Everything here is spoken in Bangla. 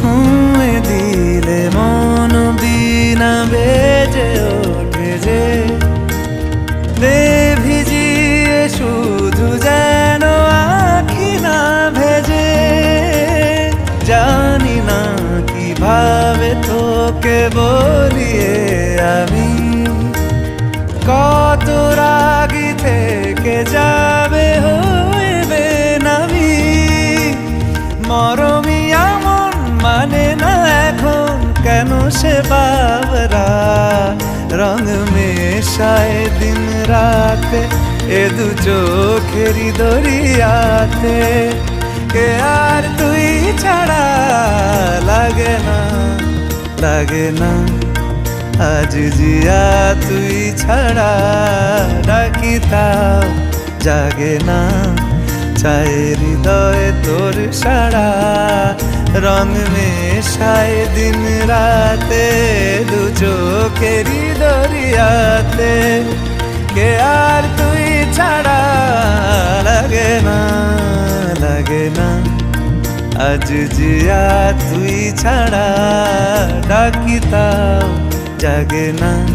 ছুঁয়ে দিলে মন বিনা বেজে ওঠে যে ভিজিয়ে শুধু যেন আখি না ভেজে। জানি না কিভাবে তোকে বলিয়ে আমি কত রাগি থেকে যাবে হইবে নামি। মরমি এমন মানে না এখন কেন সে বাবরা রং মেশায় দিন রাতে এ দু চোখেরই দরিয়াতে। কে আর তুই ছাড়া লাগে না লাগে না আজ জিয়া তুই ছাড়া ডাকি তাও জাগে না। চায় হৃদয় তোর সারা রং মেশায় দিন রাতে দু চোখেরই দরিয়াতে। কে আর তুই ছাড়া লাগে না লাগে না আজ জিয়া তুই ছাড়া ডাকি তাও জাগে না।